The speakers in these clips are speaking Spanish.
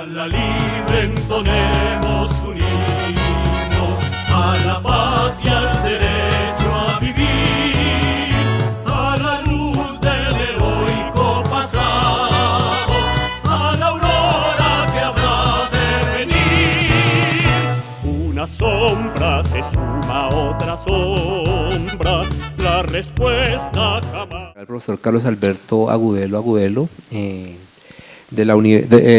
A la libre entonemos un himno, a la paz y al derecho a vivir, a la luz del heroico pasado, a la aurora que habrá de venir. Una sombra se suma a otra sombra, la respuesta jamás. El profesor Carlos Alberto Agudelo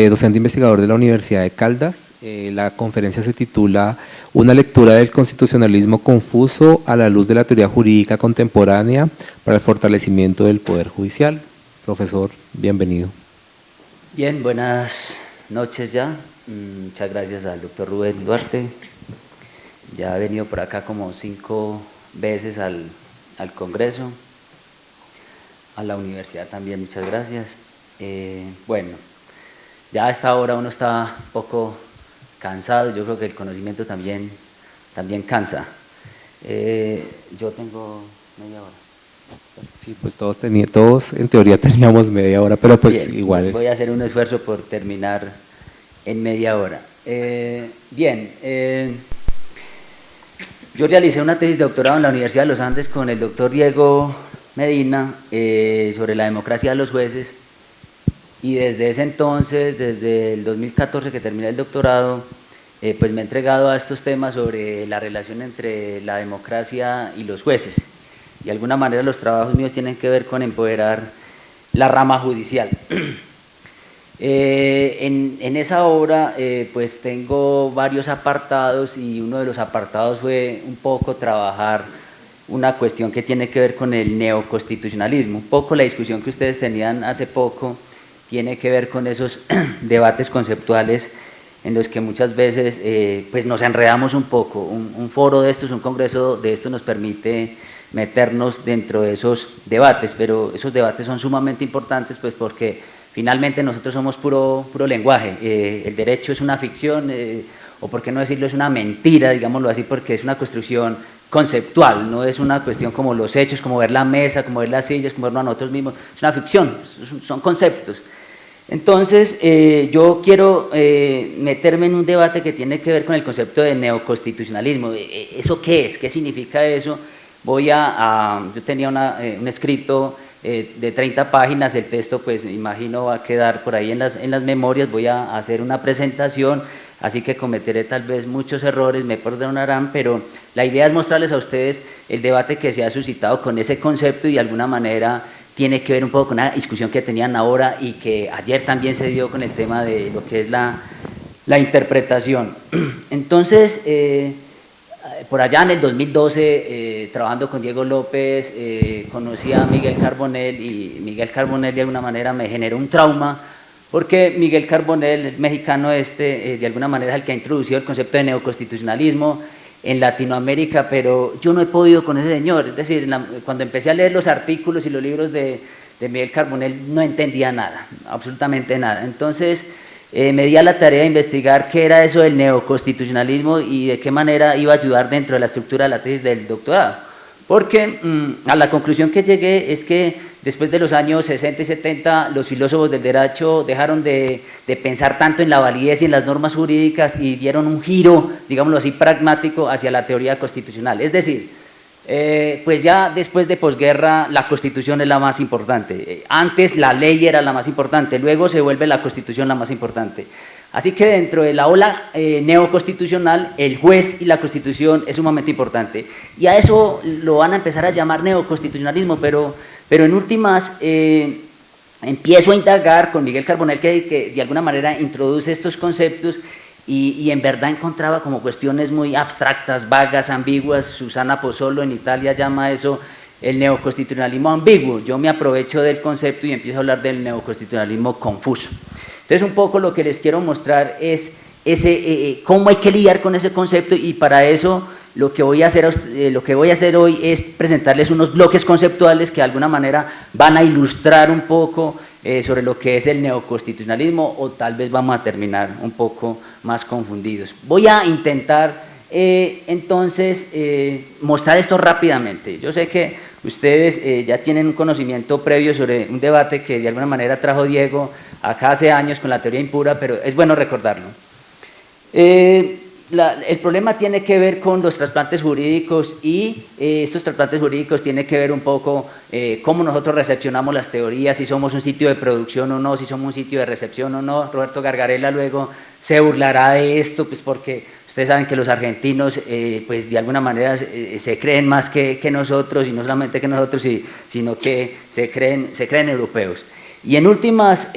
docente investigador de la Universidad de Caldas. La conferencia se titula Una lectura del constitucionalismo confuso a la luz de la teoría jurídica contemporánea para el fortalecimiento del Poder Judicial. Profesor, bienvenido. Bien, buenas noches ya. Muchas gracias al doctor Rubén Duarte. Ya ha venido por acá como 5 veces al Congreso, a la universidad también, muchas gracias. Bueno, ya a esta hora uno está un poco cansado, yo creo que el conocimiento también cansa. Yo tengo media hora. Sí, pues todos en teoría teníamos media hora, pero pues bien, igual. Voy a hacer un esfuerzo por terminar en media hora. Yo realicé una tesis de doctorado en la Universidad de los Andes con el doctor Diego Medina sobre la democracia de los jueces, y desde ese entonces, desde el 2014 que terminé el doctorado, pues me he entregado a estos temas sobre la relación entre la democracia y los jueces. De alguna manera los trabajos míos tienen que ver con empoderar la rama judicial. En esa obra pues tengo varios apartados, y uno de los apartados fue un poco trabajar una cuestión que tiene que ver con el neoconstitucionalismo. Un poco la discusión que ustedes tenían hace poco tiene que ver con esos debates conceptuales en los que muchas veces pues nos enredamos un poco. Un foro de estos, un congreso de estos nos permite meternos dentro de esos debates, pero esos debates son sumamente importantes pues porque finalmente nosotros somos puro lenguaje. El derecho es una ficción, o por qué no decirlo, es una mentira, digámoslo así, porque es una construcción conceptual, no es una cuestión como los hechos, como ver la mesa, como ver las sillas, como vernos a nosotros mismos, es una ficción, son conceptos. Entonces, yo quiero meterme en un debate que tiene que ver con el concepto de neoconstitucionalismo. ¿Eso qué es? ¿Qué significa eso? Yo tenía un escrito de 30 páginas, el texto pues me imagino va a quedar por ahí en las memorias, voy a hacer una presentación, así que cometeré tal vez muchos errores, me perdonarán, pero la idea es mostrarles a ustedes el debate que se ha suscitado con ese concepto, y de alguna manera tiene que ver un poco con una discusión que tenían ahora y que ayer también se dio con el tema de lo que es la interpretación. Entonces, por allá en el 2012, trabajando con Diego López, conocí a Miguel Carbonell, y Miguel Carbonell de alguna manera me generó un trauma, porque Miguel Carbonell, el mexicano de alguna manera es el que ha introducido el concepto de neoconstitucionalismo en Latinoamérica, pero yo no he podido con ese señor. Es decir, cuando empecé a leer los artículos y los libros de Miguel Carbonell no entendía nada, absolutamente nada. Entonces me di a la tarea de investigar qué era eso del neoconstitucionalismo y de qué manera iba a ayudar dentro de la estructura de la tesis del doctorado. Porque a la conclusión que llegué es que después de los años 60 y 70 los filósofos del derecho dejaron de pensar tanto en la validez y en las normas jurídicas y dieron un giro, digámoslo así, pragmático hacia la teoría constitucional. Es decir, pues ya después de posguerra la Constitución es la más importante. Antes la ley era la más importante, luego se vuelve la Constitución la más importante. Así que dentro de la ola neoconstitucional, el juez y la Constitución es sumamente importante. Y a eso lo van a empezar a llamar neoconstitucionalismo, pero en últimas empiezo a indagar con Miguel Carbonell, que de alguna manera introduce estos conceptos, y en verdad encontraba como cuestiones muy abstractas, vagas, ambiguas. Susana Pozzolo en Italia llama eso el neoconstitucionalismo ambiguo. Yo me aprovecho del concepto y empiezo a hablar del neoconstitucionalismo confuso. Entonces, un poco lo que les quiero mostrar es cómo hay que lidiar con ese concepto, y para eso lo que voy a hacer hoy es presentarles unos bloques conceptuales que de alguna manera van a ilustrar un poco sobre lo que es el neoconstitucionalismo, o tal vez vamos a terminar un poco más confundidos. Voy a intentar entonces mostrar esto rápidamente. Yo sé que ustedes ya tienen un conocimiento previo sobre un debate que de alguna manera trajo Diego acá hace años con la teoría impura, pero es bueno recordarlo. El problema tiene que ver con los trasplantes jurídicos y estos trasplantes jurídicos tienen que ver un poco cómo nosotros recepcionamos las teorías, si somos un sitio de producción o no, si somos un sitio de recepción o no. Roberto Gargarella luego se burlará de esto, pues porque ustedes saben que los argentinos pues de alguna manera se creen más que nosotros, y no solamente que nosotros, sino que se creen europeos. Y en últimas,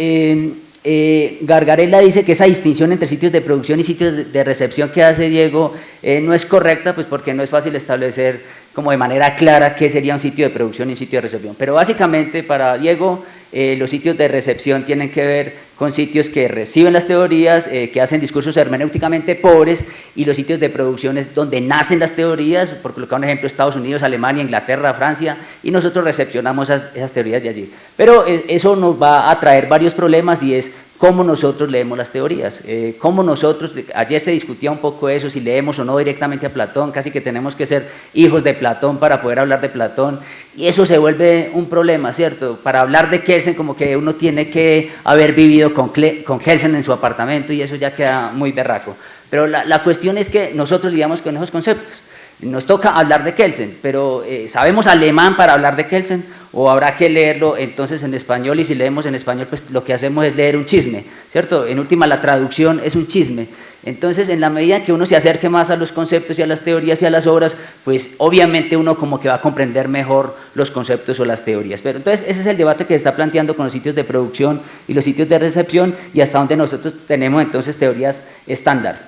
Gargarella dice que esa distinción entre sitios de producción y sitios de recepción que hace Diego no es correcta, pues porque no es fácil establecer como de manera clara qué sería un sitio de producción y un sitio de recepción. Pero básicamente para Diego los sitios de recepción tienen que ver con sitios que reciben las teorías, que hacen discursos hermenéuticamente pobres, y los sitios de producción es donde nacen las teorías, por colocar un ejemplo, Estados Unidos, Alemania, Inglaterra, Francia, y nosotros recepcionamos esas teorías de allí. Pero eso nos va a traer varios problemas, y es cómo nosotros leemos las teorías, cómo nosotros, ayer se discutía un poco eso, si leemos o no directamente a Platón, casi que tenemos que ser hijos de Platón para poder hablar de Platón, y eso se vuelve un problema, ¿cierto? Para hablar de Kelsen como que uno tiene que haber vivido con Kelsen en su apartamento, y eso ya queda muy berraco. Pero la cuestión es que nosotros lidiamos con esos conceptos. Nos toca hablar de Kelsen, pero ¿sabemos alemán para hablar de Kelsen? ¿O habrá que leerlo entonces en español? Y si leemos en español, pues lo que hacemos es leer un chisme, ¿cierto? En última, la traducción es un chisme. Entonces, en la medida que uno se acerque más a los conceptos y a las teorías y a las obras, pues obviamente uno como que va a comprender mejor los conceptos o las teorías. Pero entonces, ese es el debate que se está planteando con los sitios de producción y los sitios de recepción, y hasta donde nosotros tenemos entonces teorías estándar.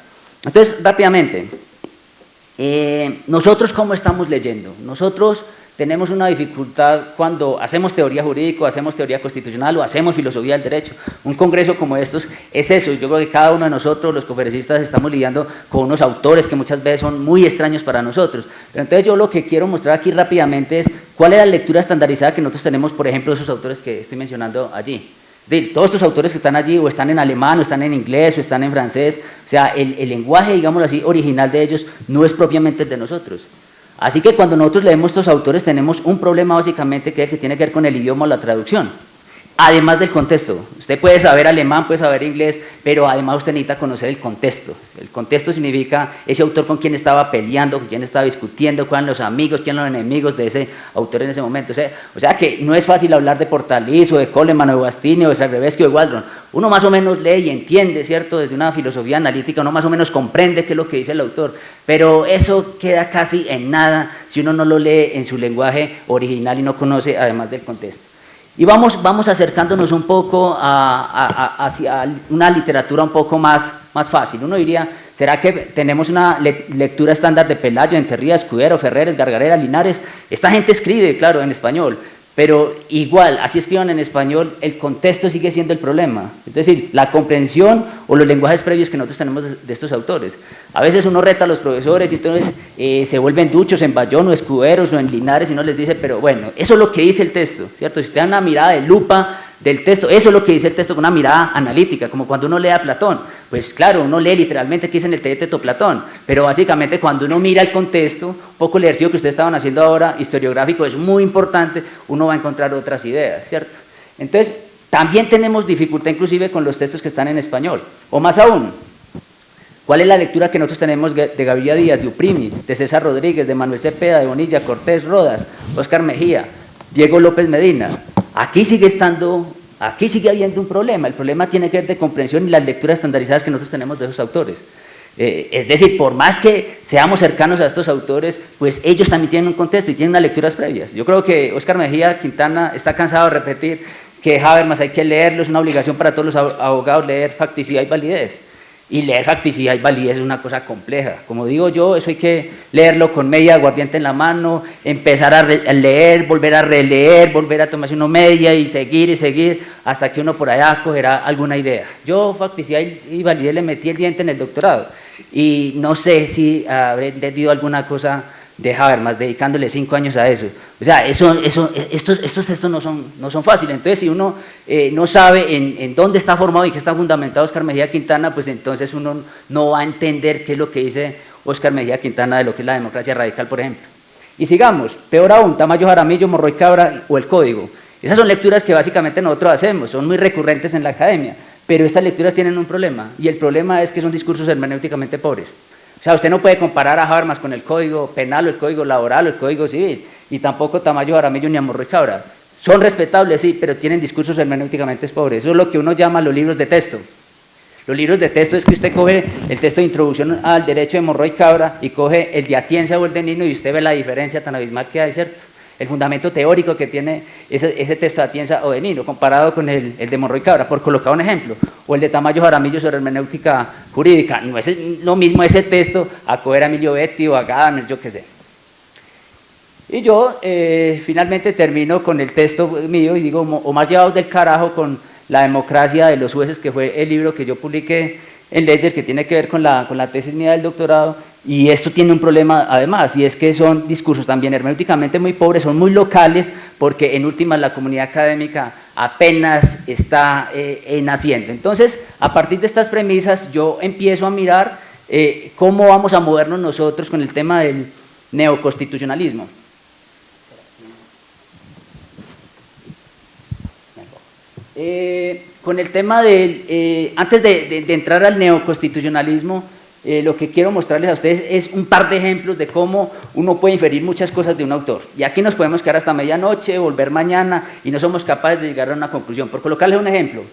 Entonces, rápidamente, nosotros ¿cómo estamos leyendo? Nosotros tenemos una dificultad cuando hacemos teoría jurídica, hacemos teoría constitucional o hacemos filosofía del derecho. Un congreso como estos es eso. Yo creo que cada uno de nosotros, los conferencistas, estamos lidiando con unos autores que muchas veces son muy extraños para nosotros. Pero entonces yo lo que quiero mostrar aquí rápidamente es cuál es la lectura estandarizada que nosotros tenemos, por ejemplo, de esos autores que estoy mencionando allí. De todos estos autores que están allí, o están en alemán, o están en inglés, o están en francés, o sea, el lenguaje, digamos así, original de ellos no es propiamente el de nosotros. Así que cuando nosotros leemos estos autores tenemos un problema básicamente que tiene que ver con el idioma o la traducción, además del contexto. Usted puede saber alemán, puede saber inglés, pero además usted necesita conocer el contexto. El contexto significa ese autor con quien estaba peleando, con quien estaba discutiendo, cuáles eran los amigos, quiénes eran los enemigos de ese autor en ese momento. O sea que no es fácil hablar de Portalis, o de Coleman, o de Bastini, o de Sarrebesky, o de Waldron. Uno más o menos lee y entiende, ¿cierto? Desde una filosofía analítica, uno más o menos comprende qué es lo que dice el autor, pero eso queda casi en nada si uno no lo lee en su lenguaje original y no conoce además del contexto. Y vamos acercándonos un poco hacia una literatura un poco más fácil. Uno diría, ¿será que tenemos una lectura estándar de Pelayo, Enterría, Escudero, Ferreres, Gargarella, Linares? Esta gente escribe, claro, en español, pero igual, así escriban en español, el contexto sigue siendo el problema. Es decir, la comprensión o los lenguajes previos que nosotros tenemos de estos autores. A veces uno reta a los profesores y entonces se vuelven duchos en Bayón o Escuderos o en Linares y uno les dice, pero bueno, eso es lo que dice el texto, ¿cierto? Si usted da una mirada de lupa del texto, eso es lo que dice el texto con una mirada analítica, como cuando uno lee a Platón. Pues claro, uno lee literalmente qué dice en el Teeteto Platón, pero básicamente cuando uno mira el contexto, un poco el ejercicio que ustedes estaban haciendo ahora, historiográfico, es muy importante, uno va a encontrar otras ideas, ¿cierto? Entonces, también tenemos dificultad inclusive con los textos que están en español, o más aún, ¿cuál es la lectura que nosotros tenemos de Gaviria Díaz, de Uprimi, de César Rodríguez, de Manuel Cepeda, de Bonilla, Cortés, Rodas, Óscar Mejía, Diego López Medina? Aquí sigue habiendo un problema. El problema tiene que ver de comprensión y las lecturas estandarizadas que nosotros tenemos de esos autores. Es decir, por más que seamos cercanos a estos autores, pues ellos también tienen un contexto y tienen unas lecturas previas. Yo creo que Óscar Mejía Quintana está cansado de repetir que Habermas hay que leerlo, es una obligación para todos los abogados leer Facticidad y Validez. Y leer Facticidad y Validez es una cosa compleja. Como digo yo, eso hay que leerlo con media aguardiente en la mano, empezar a leer, volver a releer, volver a tomarse uno media y seguir, hasta que uno por allá cogerá alguna idea. Yo Facticidad y Validez le metí el diente en el doctorado y no sé si habré entendido alguna cosa de Habermas, dedicándole 5 años a eso. O sea, estos textos no son fáciles. Entonces, si uno no sabe en dónde está formado y qué está fundamentado Óscar Mejía Quintana, pues entonces uno no va a entender qué es lo que dice Óscar Mejía Quintana de lo que es la democracia radical, por ejemplo. Y sigamos, peor aún, Tamayo, Jaramillo, Monroy Cabra o el Código. Esas son lecturas que básicamente nosotros hacemos, son muy recurrentes en la academia, pero estas lecturas tienen un problema, y el problema es que son discursos hermenéuticamente pobres. O sea, usted no puede comparar a Habermas con el Código Penal o el Código Laboral o el Código Civil, y tampoco Tamayo, Jaramillo ni a Monroy Cabra. Son respetables, sí, pero tienen discursos hermenéuticamente pobres. Eso es lo que uno llama los libros de texto. Los libros de texto es que usted coge el texto de introducción al derecho de Monroy Cabra y coge el de Atienza o el de Nino y usted ve la diferencia tan abismal que hay, ¿cierto? El fundamento teórico que tiene ese texto de Atienza o de Nino comparado con el de Monroy Cabra, por colocar un ejemplo, o el de Tamayo, Jaramillo sobre hermenéutica jurídica. No es lo mismo ese texto a coger a Emilio Betti o a Gadamer, yo qué sé. Y yo finalmente termino con el texto mío y digo, o más llevados del carajo con la democracia de los jueces, que fue el libro que yo publiqué en Ledger, que tiene que ver con la tesis mía del doctorado, y esto tiene un problema además, y es que son discursos también hermenéuticamente muy pobres, son muy locales, porque en últimas la comunidad académica apenas está naciendo. Entonces, a partir de estas premisas, yo empiezo a mirar cómo vamos a movernos nosotros con el tema del neoconstitucionalismo. Con el tema del, antes de entrar al neoconstitucionalismo, lo que quiero mostrarles a ustedes es un par de ejemplos de cómo uno puede inferir muchas cosas de un autor. Y aquí nos podemos quedar hasta medianoche, volver mañana y no somos capaces de llegar a una conclusión. Por colocarles un ejemplo,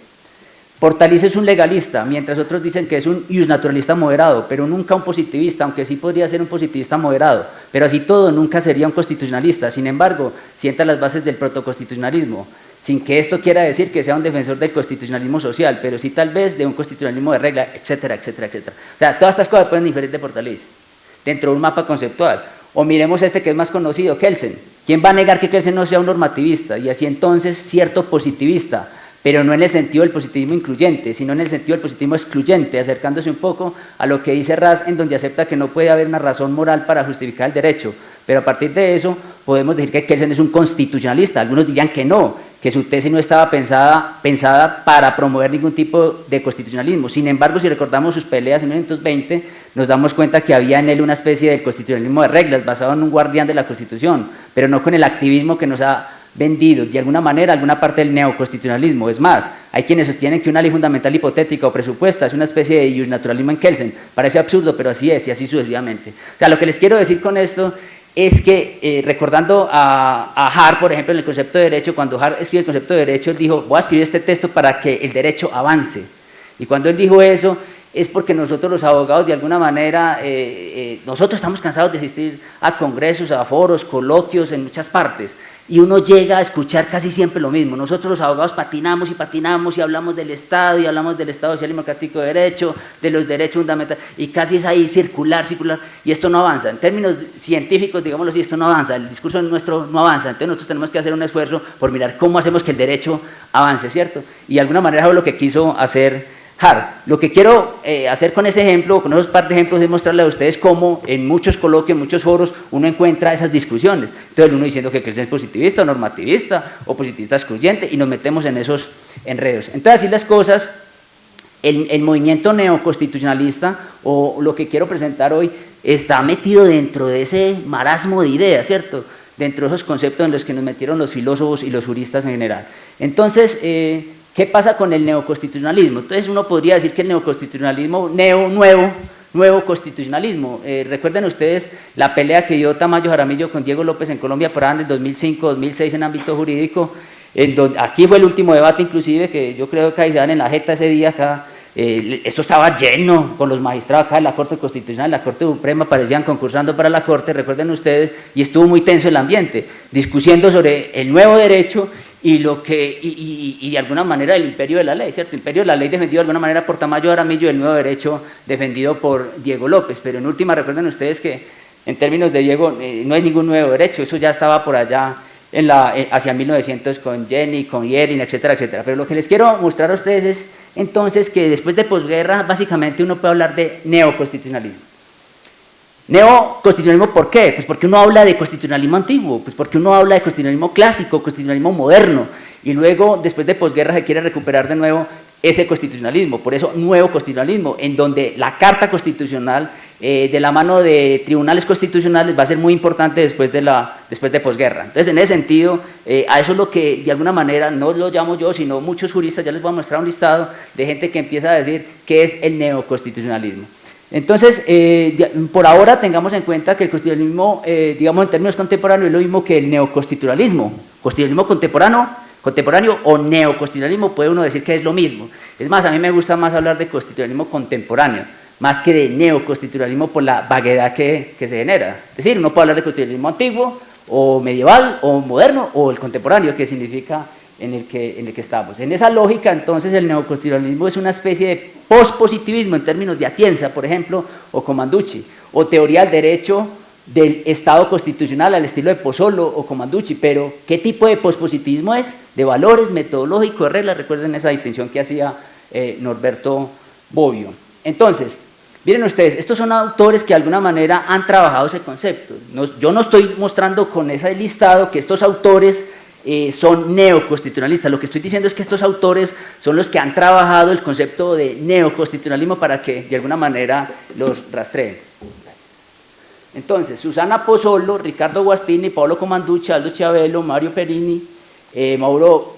Portalice es un legalista, mientras otros dicen que es un iusnaturalista moderado, pero nunca un positivista, aunque sí podría ser un positivista moderado, pero así todo nunca sería un constitucionalista. Sin embargo, sienta las bases del protoconstitucionalismo, sin que esto quiera decir que sea un defensor del constitucionalismo social, pero sí tal vez de un constitucionalismo de regla, etcétera, etcétera, etcétera. O sea, todas estas cosas pueden inferir de Portalice, dentro de un mapa conceptual. O miremos este que es más conocido, Kelsen. ¿Quién va a negar que Kelsen no sea un normativista y así entonces cierto positivista? Pero no en el sentido del positivismo incluyente, sino en el sentido del positivismo excluyente, acercándose un poco a lo que dice Raz, en donde acepta que no puede haber una razón moral para justificar el derecho. Pero a partir de eso podemos decir que Kelsen es un constitucionalista. Algunos dirían que no, que su tesis no estaba pensada para promover ningún tipo de constitucionalismo. Sin embargo, si recordamos sus peleas en 1920, nos damos cuenta que había en él una especie de constitucionalismo de reglas, basado en un guardián de la Constitución, pero no con el activismo que nos ha vendido de alguna manera alguna parte del neoconstitucionalismo. Es más, hay quienes sostienen que una ley fundamental hipotética o presupuesta es una especie de iusnaturalismo en Kelsen. Parece absurdo, pero así es, y así sucesivamente. O sea, lo que les quiero decir con esto es que, recordando a Hart, por ejemplo, en el concepto de derecho, cuando Hart escribe el concepto de derecho, él dijo, voy a escribir este texto para que el derecho avance. Y cuando él dijo eso, es porque nosotros los abogados de alguna manera, nosotros estamos cansados de asistir a congresos, a foros, coloquios en muchas partes, y uno llega a escuchar casi siempre lo mismo. Nosotros los abogados patinamos y hablamos del Estado, y hablamos del Estado social y democrático de derecho, de los derechos fundamentales, y casi es ahí circular, y esto no avanza. En términos científicos, digámoslo así, esto no avanza, el discurso nuestro no avanza, entonces nosotros tenemos que hacer un esfuerzo por mirar cómo hacemos que el derecho avance, ¿cierto? Y de alguna manera es lo que quiso hacer Hart. Lo que quiero hacer con ese ejemplo, con esos par de ejemplos, es mostrarle a ustedes cómo en muchos coloquios, en muchos foros, uno encuentra esas discusiones. Entonces uno diciendo que Kelsen es positivista o normativista o positivista excluyente, y nos metemos en esos enredos. Entonces, así las cosas, el movimiento neoconstitucionalista, o lo que quiero presentar hoy, está metido dentro de ese marasmo de ideas, ¿cierto? Dentro de esos conceptos en los que nos metieron los filósofos y los juristas en general. Entonces, ¿qué pasa con el neoconstitucionalismo? Entonces uno podría decir que el neoconstitucionalismo, nuevo constitucionalismo. Recuerden ustedes la pelea que dio Tamayo Jaramillo con Diego López en Colombia por ahí en el 2005, 2006 en ámbito jurídico. Aquí fue el último debate inclusive, que yo creo que ahí se dan en la jeta ese día acá. Esto estaba lleno con los magistrados acá de la Corte Constitucional, la Corte Suprema, parecían concursando para la Corte, recuerden ustedes, y estuvo muy tenso el ambiente, discutiendo sobre el nuevo derecho y de alguna manera el imperio de la ley, ¿cierto? El imperio de la ley defendido de alguna manera por Tamayo Jaramillo y el nuevo derecho defendido por Diego López, pero en última recuerden ustedes que en términos de Diego no hay ningún nuevo derecho, eso ya estaba por allá hacia 1900 con Jenny, con Yelin, etcétera, etcétera. Pero lo que les quiero mostrar a ustedes es entonces que después de posguerra básicamente uno puede hablar de neoconstitucionalismo. Neoconstitucionalismo, ¿por qué? Pues porque uno habla de constitucionalismo antiguo, pues porque uno habla de constitucionalismo clásico, constitucionalismo moderno, y luego después de posguerra se quiere recuperar de nuevo ese constitucionalismo, por eso nuevo constitucionalismo, en donde la Carta Constitucional de la mano de tribunales constitucionales va a ser muy importante después de posguerra. Entonces, en ese sentido, a eso es lo que de alguna manera, no lo llamo yo, sino muchos juristas, ya les voy a mostrar un listado de gente que empieza a decir qué es el neoconstitucionalismo. Entonces, por ahora tengamos en cuenta que el constitucionalismo, digamos en términos contemporáneos, es lo mismo que el neoconstitucionalismo. Constitucionalismo contemporáneo o neoconstitucionalismo, puede uno decir que es lo mismo. Es más, a mí me gusta más hablar de constitucionalismo contemporáneo, más que de neoconstitucionalismo por la vaguedad que se genera. Es decir, uno puede hablar de constitucionalismo antiguo, o medieval, o moderno, o el contemporáneo, que significa en el que estamos. En esa lógica, entonces, el neoconstitucionalismo es una especie de pospositivismo en términos de Atienza, por ejemplo, o Commanducci, o teoría del derecho del Estado constitucional al estilo de Pozzolo o Commanducci. Pero, ¿qué tipo de pospositivismo es? De valores, metodológico, de reglas. Recuerden esa distinción que hacía Norberto Bobbio. Entonces, miren ustedes, estos son autores que de alguna manera han trabajado ese concepto. Yo no estoy mostrando con ese listado que estos autores son neoconstitucionalistas. Lo que estoy diciendo es que estos autores son los que han trabajado el concepto de neoconstitucionalismo para que de alguna manera los rastreen. Entonces, Susana Pozzolo, Ricardo Guastini, Paolo Commanducci, Aldo Chiavello, Mario Perini, Mauro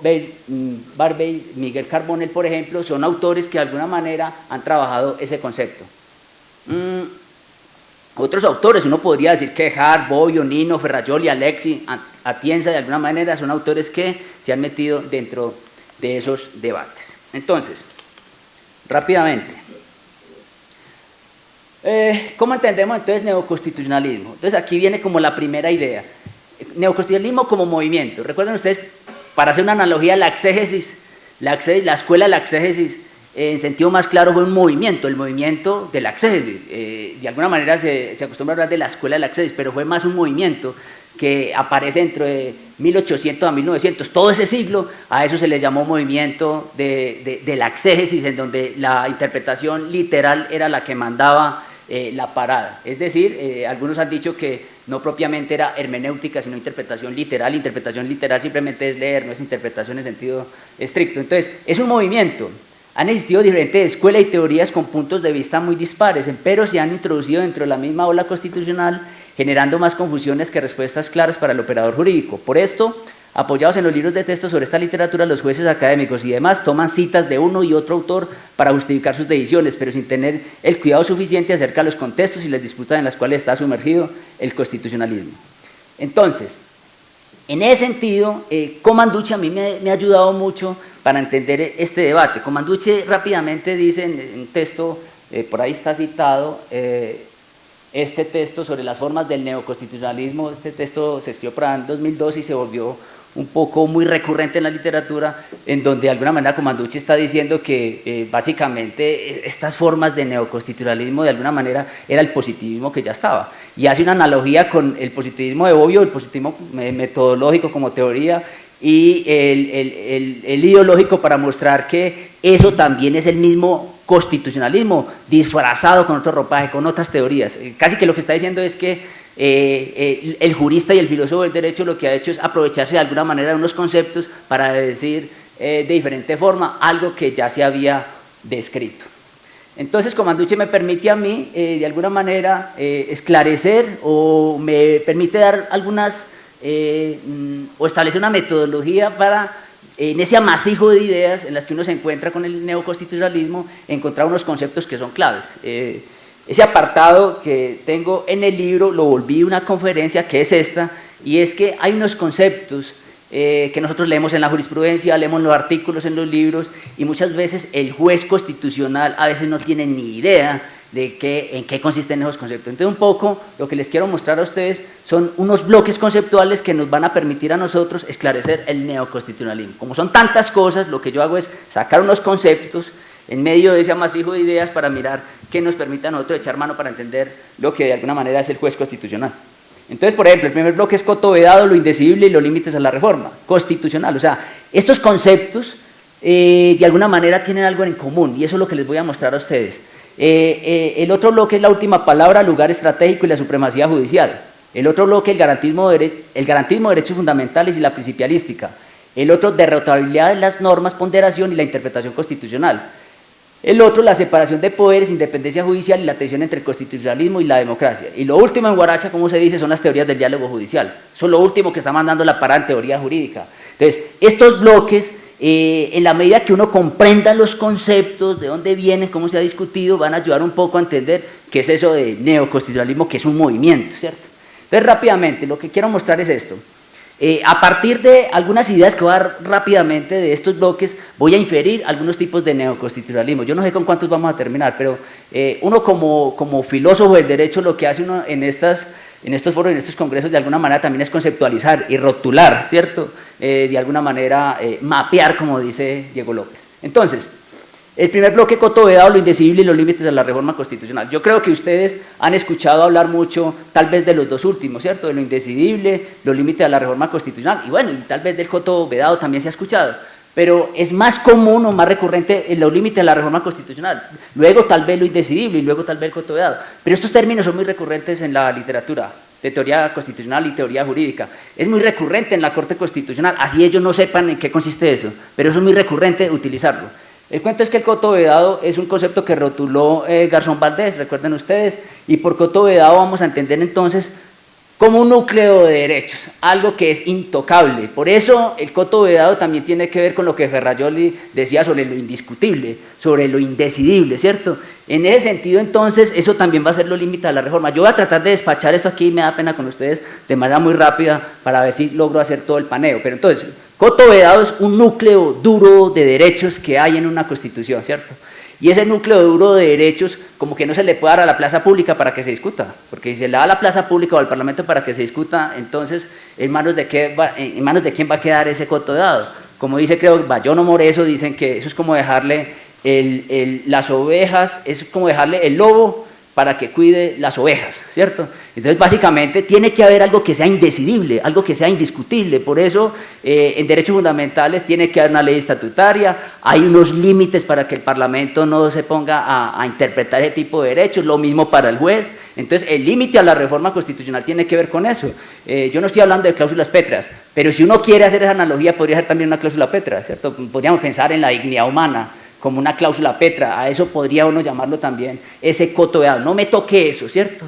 Barbey, Miguel Carbonell, por ejemplo, son autores que de alguna manera han trabajado ese concepto. Otros autores, uno podría decir que Hart, Bobbio, Nino, Ferrajoli, Alexi, Atienza, de alguna manera son autores que se han metido dentro de esos debates. Entonces, rápidamente, ¿cómo entendemos entonces neoconstitucionalismo? Entonces aquí viene como la primera idea, neoconstitucionalismo como movimiento. Recuerden ustedes, para hacer una analogía, la escuela de la exégesis, en sentido más claro, fue un movimiento, el movimiento de la exégesis. De alguna manera se acostumbra a hablar de la escuela de la exégesis, pero fue más un movimiento que aparece dentro de 1800 a 1900, todo ese siglo, a eso se le llamó movimiento de la exégesis, en donde la interpretación literal era la que mandaba la parada. Es decir, algunos han dicho que no propiamente era hermenéutica, sino interpretación literal. Interpretación literal simplemente es leer, no es interpretación en sentido estricto. Entonces, es un movimiento. Han existido diferentes escuelas y teorías con puntos de vista muy dispares, pero se han introducido dentro de la misma ola constitucional, generando más confusiones que respuestas claras para el operador jurídico. Por esto, apoyados en los libros de texto sobre esta literatura, los jueces académicos y demás toman citas de uno y otro autor para justificar sus decisiones, pero sin tener el cuidado suficiente acerca de los contextos y las disputas en las cuales está sumergido el constitucionalismo. Entonces, en ese sentido, Commanducci a mí me ha ayudado mucho para entender este debate. Commanducci rápidamente dice en un texto, por ahí está citado, este texto sobre las formas del neoconstitucionalismo. Este texto se escribió para el 2002 y se volvió un poco muy recurrente en la literatura, en donde de alguna manera Commanducci está diciendo que básicamente estas formas de neoconstitucionalismo de alguna manera era el positivismo que ya estaba, y hace una analogía con el positivismo de Bobbio, el positivismo metodológico como teoría, y el ideológico, para mostrar que eso también es el mismo constitucionalismo disfrazado con otro ropaje, con otras teorías. Casi que lo que está diciendo es que el jurista y el filósofo del derecho lo que ha hecho es aprovecharse de alguna manera de unos conceptos para decir de diferente forma algo que ya se había descrito. Entonces, Commanducci me permite a mí de alguna manera esclarecer, o me permite dar algunas o establecer una metodología para, en ese amasijo de ideas en las que uno se encuentra con el neoconstitucionalismo, encontrar unos conceptos que son claves. Ese apartado que tengo en el libro lo volví una conferencia, que es esta, y es que hay unos conceptos que nosotros leemos en la jurisprudencia, leemos los artículos en los libros, y muchas veces el juez constitucional a veces no tiene ni idea de en qué consisten esos conceptos. Entonces, un poco lo que les quiero mostrar a ustedes son unos bloques conceptuales que nos van a permitir a nosotros esclarecer el neoconstitucionalismo. Como son tantas cosas, lo que yo hago es sacar unos conceptos en medio de ese amasijo de ideas para mirar qué nos permite a nosotros echar mano para entender lo que de alguna manera es el juez constitucional. Entonces, por ejemplo, el primer bloque es coto vedado, lo indecible y los límites a la reforma constitucional. O sea, estos conceptos de alguna manera tienen algo en común, y eso es lo que les voy a mostrar a ustedes. El otro bloque es la última palabra, lugar estratégico y la supremacía judicial. El otro bloque, el garantismo de derechos fundamentales y la principialística. El otro, derrotabilidad de las normas, ponderación y la interpretación constitucional. El otro, la separación de poderes, independencia judicial y la tensión entre el constitucionalismo y la democracia. Y lo último en Guaracha, como se dice, son las teorías del diálogo judicial. Eso es lo último que está mandando la parada en teoría jurídica. Entonces, estos bloques, en la medida que uno comprenda los conceptos, de dónde vienen, cómo se ha discutido, van a ayudar un poco a entender qué es eso de neoconstitucionalismo, que es un movimiento, ¿cierto? Entonces, rápidamente, lo que quiero mostrar es esto. A partir de algunas ideas que voy a dar rápidamente de estos bloques, voy a inferir algunos tipos de neoconstitucionalismo. Yo no sé con cuántos vamos a terminar, pero uno como filósofo del derecho, lo que hace uno en estos foros, en estos congresos, de alguna manera también es conceptualizar y rotular, ¿cierto? De alguna manera mapear, como dice Diego López. Entonces, el primer bloque, Coto Vedado, lo indecidible y los límites de la reforma constitucional. Yo creo que ustedes han escuchado hablar mucho, tal vez de los dos últimos, ¿cierto? De lo indecidible, los límites de la reforma constitucional, y bueno, y tal vez del Coto Vedado también se ha escuchado, pero es más común o más recurrente en los límites de la reforma constitucional, luego tal vez lo indecidible y luego tal vez el Coto Vedado, pero estos términos son muy recurrentes en la literatura de teoría constitucional y teoría jurídica. Es muy recurrente en la Corte Constitucional, así ellos no sepan en qué consiste eso, pero eso es muy recurrente utilizarlo. El cuento es que el coto vedado es un concepto que rotuló Garzón Valdés, recuerden ustedes, y por coto vedado vamos a entender entonces como un núcleo de derechos, algo que es intocable. Por eso el coto vedado también tiene que ver con lo que Ferrajoli decía sobre lo indiscutible, sobre lo indecidible, ¿cierto? En ese sentido, entonces, eso también va a ser lo límite de la reforma. Yo voy a tratar de despachar esto aquí, me da pena con ustedes, de manera muy rápida, para ver si logro hacer todo el paneo. Pero entonces, coto vedado es un núcleo duro de derechos que hay en una constitución, ¿cierto? Y ese núcleo duro de derechos, como que no se le puede dar a la plaza pública para que se discuta, porque si se le da a la plaza pública o al Parlamento para que se discuta, entonces, ¿en manos de quién va a quedar ese coto vedado? Como dice, creo, Bayón o Moreso, dicen que eso es como dejarle las ovejas, es como dejarle el lobo para que cuide las ovejas, ¿cierto? Entonces, básicamente, tiene que haber algo que sea indecidible, algo que sea indiscutible. Por eso, en derechos fundamentales tiene que haber una ley estatutaria, hay unos límites para que el Parlamento no se ponga a interpretar ese tipo de derechos, lo mismo para el juez. Entonces, el límite a la reforma constitucional tiene que ver con eso. Yo no estoy hablando de cláusulas pétreas, pero si uno quiere hacer esa analogía, podría ser también una cláusula pétrea, ¿cierto? Podríamos pensar en la dignidad humana como una cláusula pétrea, a eso podría uno llamarlo también ese coto vedado. No me toque eso, ¿cierto?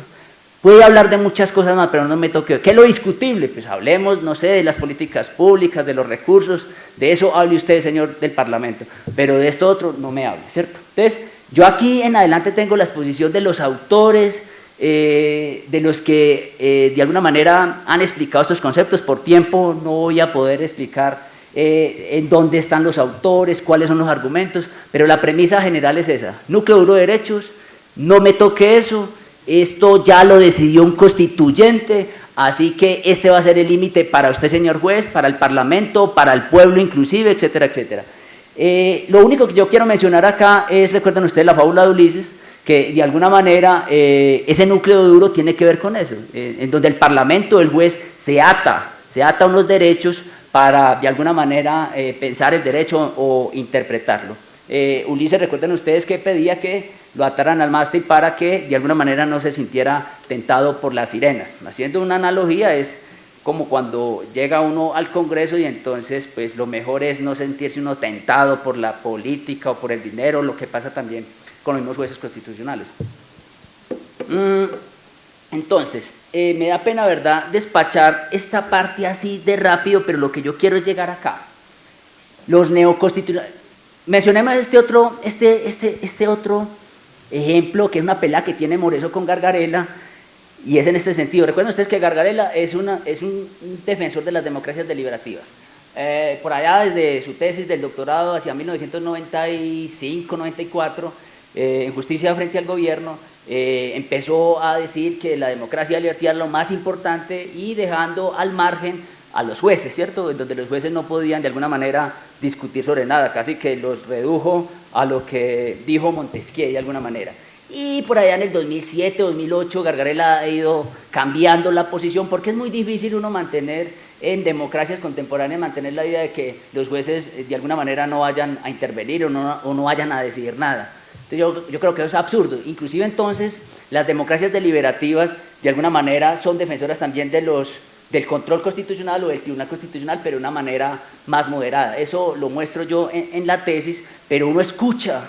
Puede hablar de muchas cosas más, pero no me toque. ¿Qué es lo discutible? Pues hablemos, no sé, de las políticas públicas, de los recursos, de eso hable usted, señor del Parlamento, pero de esto otro no me hable, ¿cierto? Entonces, yo aquí en adelante tengo la exposición de los autores, de los que de alguna manera han explicado estos conceptos. Por tiempo no voy a poder explicar en dónde están los autores, cuáles son los argumentos, pero la premisa general es esa: núcleo duro de derechos, no me toque eso, esto ya lo decidió un constituyente, así que este va a ser el límite para usted, señor juez, para el Parlamento, para el pueblo inclusive, etcétera, etcétera. Lo único que yo quiero mencionar acá es, recuerden ustedes la fábula de Ulises, que de alguna manera ese núcleo duro tiene que ver con eso, en donde el Parlamento, el juez, se ata a unos derechos para de alguna manera pensar el derecho o interpretarlo. Ulises, recuerden ustedes que pedía que lo ataran al mástil para que de alguna manera no se sintiera tentado por las sirenas. Haciendo una analogía, es como cuando llega uno al Congreso y entonces pues lo mejor es no sentirse uno tentado por la política o por el dinero, lo que pasa también con los mismos jueces constitucionales. Entonces, me da pena, ¿verdad?, despachar esta parte así de rápido, pero lo que yo quiero es llegar acá. Los neoconstitucionales. Mencionemos este otro ejemplo, que es una pelea que tiene Moreso con Gargarella, y es en este sentido. Recuerden ustedes que Gargarella es un defensor de las democracias deliberativas. Por allá, desde su tesis del doctorado hacia 1995-94, en Justicia frente al Gobierno, empezó a decir que la democracia deliberativa era lo más importante y dejando al margen a los jueces, ¿cierto? Donde los jueces no podían de alguna manera discutir sobre nada, casi que los redujo a lo que dijo Montesquieu de alguna manera. Y por allá en el 2007, 2008, Gargarella ha ido cambiando la posición, porque es muy difícil uno mantener en democracias contemporáneas, mantener la idea de que los jueces de alguna manera no vayan a intervenir o no vayan a decidir nada. Entonces yo creo que eso es absurdo. Inclusive entonces las democracias deliberativas de alguna manera son defensoras también del control constitucional o del tribunal constitucional, pero de una manera más moderada. Eso lo muestro yo en la tesis, pero uno escucha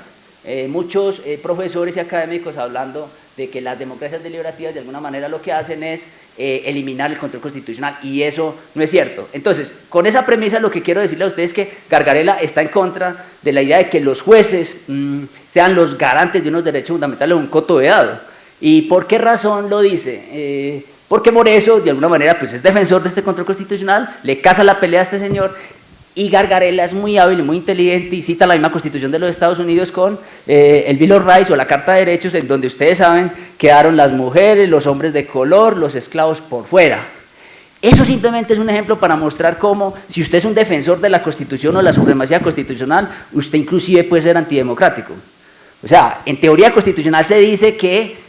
muchos profesores y académicos hablando de que las democracias deliberativas de alguna manera lo que hacen es eliminar el control constitucional, y eso no es cierto. Entonces, con esa premisa lo que quiero decirle a ustedes es que Gargarella está en contra de la idea de que los jueces sean los garantes de unos derechos fundamentales, un coto vedado. ¿Y por qué razón lo dice? Porque Moreso, de alguna manera, pues es defensor de este control constitucional, le caza la pelea a este señor, y Gargarella es muy hábil y muy inteligente y cita la misma Constitución de los Estados Unidos con el Bill of Rights o la Carta de Derechos, en donde ustedes saben quedaron las mujeres, los hombres de color, los esclavos por fuera. Eso simplemente es un ejemplo para mostrar cómo, si usted es un defensor de la Constitución o la supremacía constitucional, usted inclusive puede ser antidemocrático. O sea, en teoría constitucional se dice que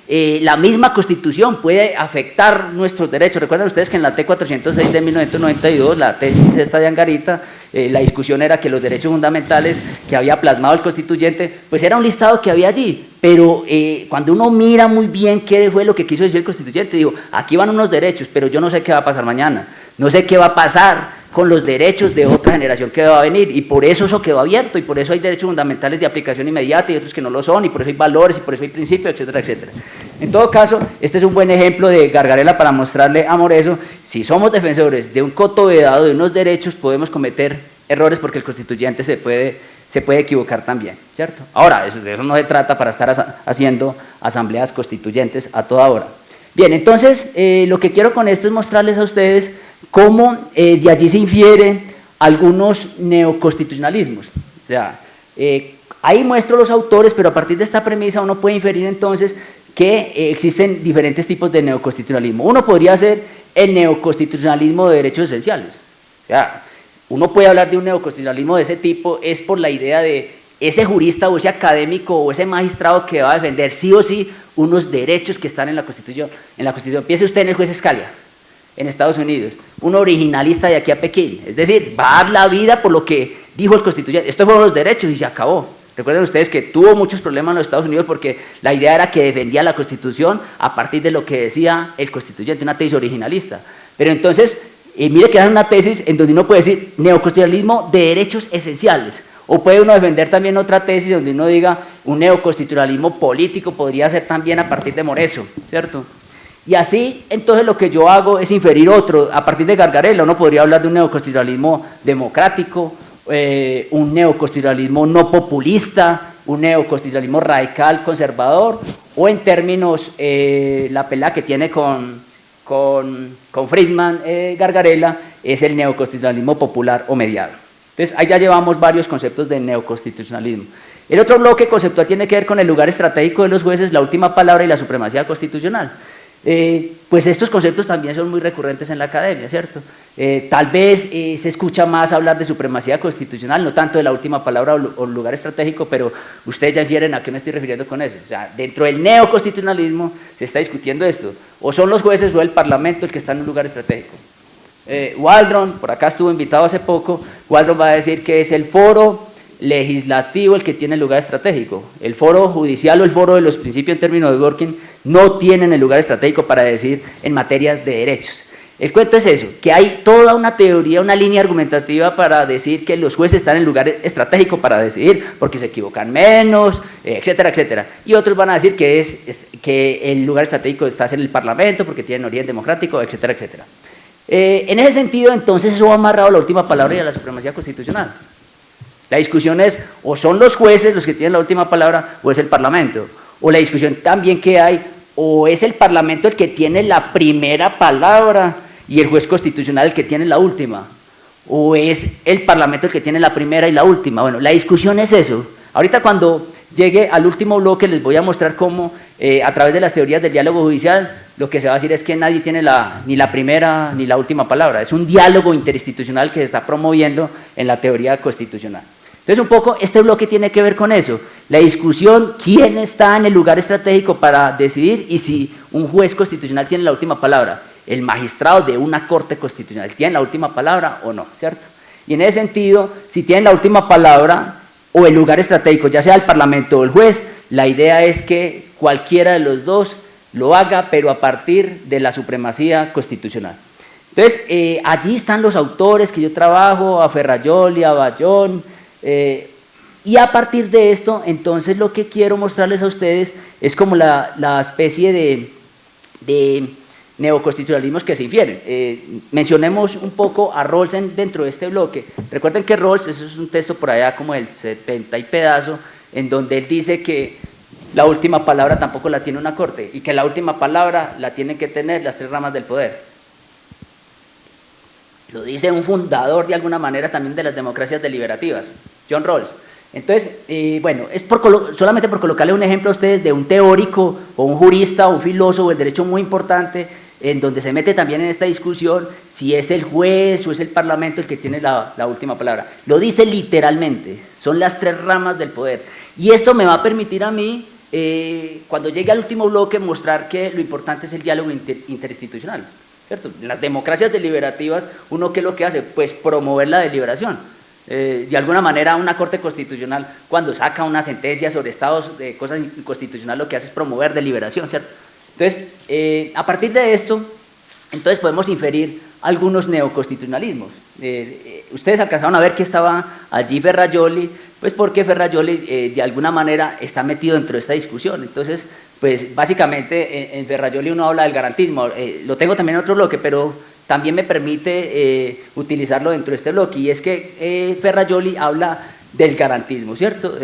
la misma Constitución puede afectar nuestros derechos. Recuerdan ustedes que en la T406 de 1992, la tesis esta de Angarita, la discusión era que los derechos fundamentales que había plasmado el constituyente, pues era un listado que había allí, pero cuando uno mira muy bien qué fue lo que quiso decir el constituyente, digo, aquí van unos derechos, pero yo no sé qué va a pasar mañana, no sé qué va a pasar con los derechos de otra generación que va a venir, y por eso quedó abierto, y por eso hay derechos fundamentales de aplicación inmediata y otros que no lo son, y por eso hay valores, y por eso hay principios, etcétera, etcétera. En todo caso, este es un buen ejemplo de Gargarella para mostrarle a Moreso, si somos defensores de un coto vedado, de unos derechos, podemos cometer errores porque el constituyente se puede equivocar también, ¿cierto? Ahora, de eso no se trata para estar haciendo asambleas constituyentes a toda hora. Bien, entonces, lo que quiero con esto es mostrarles a ustedes cómo de allí se infieren algunos neoconstitucionalismos. O sea, ahí muestro los autores, pero a partir de esta premisa uno puede inferir entonces que existen diferentes tipos de neoconstitucionalismo. Uno podría ser el neoconstitucionalismo de derechos esenciales. O sea, uno puede hablar de un neoconstitucionalismo de ese tipo, es por la idea de ese jurista o ese académico o ese magistrado que va a defender sí o sí unos derechos que están en la Constitución. En la Constitución, piense usted en el juez Scalia, en Estados Unidos, un originalista de aquí a Pekín, es decir, va a dar la vida por lo que dijo el constituyente. Estos fueron los derechos y se acabó. Recuerden ustedes que tuvo muchos problemas en los Estados Unidos porque la idea era que defendía la Constitución a partir de lo que decía el constituyente, una tesis originalista. Pero entonces, mire que es una tesis en donde uno puede decir neoconstitucionalismo de derechos esenciales, o puede uno defender también otra tesis donde uno diga un neoconstitucionalismo político, podría ser también a partir de Moreso, ¿cierto? Y así, entonces lo que yo hago es inferir otro, a partir de Gargarella uno podría hablar de un neoconstitucionalismo democrático, un neoconstitucionalismo no populista, un neoconstitucionalismo radical, conservador, o en términos, la pelea que tiene con Friedman, Gargarella, es el neoconstitucionalismo popular o mediado. Entonces, ahí ya llevamos varios conceptos de neoconstitucionalismo. El otro bloque conceptual tiene que ver con el lugar estratégico de los jueces, la última palabra y la supremacía constitucional. Pues estos conceptos también son muy recurrentes en la academia, ¿cierto? Tal vez se escucha más hablar de supremacía constitucional, no tanto de la última palabra o lugar estratégico, pero ustedes ya infieren a qué me estoy refiriendo con eso. O sea, dentro del neoconstitucionalismo se está discutiendo esto, o son los jueces o el parlamento el que está en un lugar estratégico. Waldron, por acá estuvo invitado hace poco, Waldron va a decir que es el foro legislativo el que tiene el lugar estratégico. El foro judicial o el foro de los principios en términos de Dworkin no tienen el lugar estratégico para decir en materias de derechos. El cuento es eso, que hay toda una teoría, una línea argumentativa para decir que los jueces están en el lugar estratégico para decidir porque se equivocan menos, etcétera, etcétera. Y otros van a decir que, que el lugar estratégico está en el parlamento porque tienen origen democrático, etcétera, etcétera. En ese sentido, entonces, eso va amarrado a la última palabra y a la supremacía constitucional. La discusión es, o son los jueces los que tienen la última palabra, o es el parlamento. O la discusión también que hay, o es el parlamento el que tiene la primera palabra y el juez constitucional el que tiene la última, o es el parlamento el que tiene la primera y la última. Bueno, la discusión es eso. Ahorita cuando llegue al último bloque les voy a mostrar cómo a través de las teorías del diálogo judicial lo que se va a decir es que nadie tiene ni la primera ni la última palabra. Es un diálogo interinstitucional que se está promoviendo en la teoría constitucional. Entonces un poco este bloque tiene que ver con eso, la discusión, quién está en el lugar estratégico para decidir y si un juez constitucional tiene la última palabra, el magistrado de una corte constitucional tiene la última palabra o no, ¿cierto? Y en ese sentido, si tienen la última palabra o el lugar estratégico, ya sea el parlamento o el juez, la idea es que cualquiera de los dos lo haga, pero a partir de la supremacía constitucional. Entonces, allí están los autores que yo trabajo, a Ferrajoli, a Bayón, Y a partir de esto, entonces lo que quiero mostrarles a ustedes es como la especie de neoconstitucionalismos que se infieren. Mencionemos un poco a Rawls dentro de este bloque. Recuerden que Rawls, eso es un texto por allá como del 70 y pedazo, en donde él dice que la última palabra tampoco la tiene una corte y que la última palabra la tienen que tener las tres ramas del poder. Lo dice un fundador de alguna manera también de las democracias deliberativas, John Rawls. Entonces, bueno, es solamente por colocarle un ejemplo a ustedes de un teórico o un jurista o un filósofo del derecho muy importante, en donde se mete también en esta discusión si es el juez o es el parlamento el que tiene la última palabra. Lo dice literalmente, son las tres ramas del poder. Y esto me va a permitir a mí, cuando llegue al último bloque, mostrar que lo importante es el diálogo interinstitucional, ¿cierto? En las democracias deliberativas, ¿uno qué es lo que hace? Pues promover la deliberación. De alguna manera una corte constitucional cuando saca una sentencia sobre estados de cosas inconstitucionales lo que hace es promover deliberación, ¿cierto? Entonces, a partir de esto, entonces podemos inferir algunos neoconstitucionalismos. Ustedes alcanzaron a ver que estaba allí Ferrajoli, pues porque Ferrajoli de alguna manera está metido dentro de esta discusión. Entonces, pues básicamente en Ferrajoli uno habla del garantismo, lo tengo también en otro bloque, pero también me permite utilizarlo dentro de este bloque, y es que Ferrajoli habla del garantismo, ¿cierto?